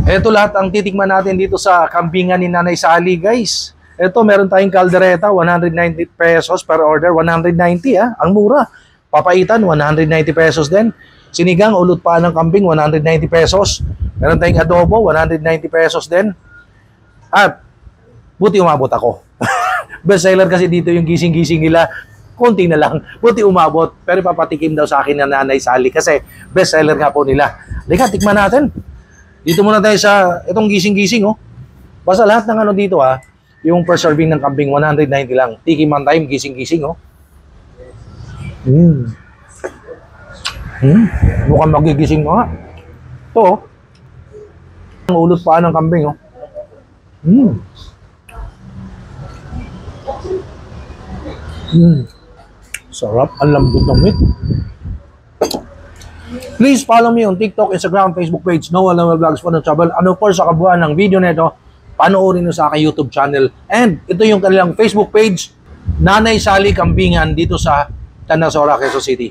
Ito lahat ang titikman natin dito sa kambingan ni Nanay Sally, guys. Ito, meron tayong kaldereta, 190 pesos per order. 190 ang mura. Papaitan, 190 pesos din. Sinigang, ulot pa ng kambing, 190 pesos. Meron tayong adobo, 190 pesos din. At, buti umabot ako. Bestseller kasi dito yung gising-gising nila. Konti na lang. Buti umabot. Pero papatikim daw sa akin ng Nanay Sally kasi bestseller nga po nila. Halika, tikman natin. Dito muna tayo sa itong gising-gising, oh. Basta lahat ng ano dito, yung per serving ng kambing, 190 lang. Tikiman time, gising-gising, oh. Mukhang magigising mo, ha. Ito, oh. Ang ulot pa ng kambing, oh. Sarap, ang lambot ng meat. Please follow me on TikTok, Instagram, Facebook page, Noah Noel Vlogs for the Travel. Ano po sa kabuuan ng video nito, panoorin nyo sa aking YouTube channel. And ito yung kanilang Facebook page, Nanay Sally Kambingan dito sa Tanasora, Quezon City.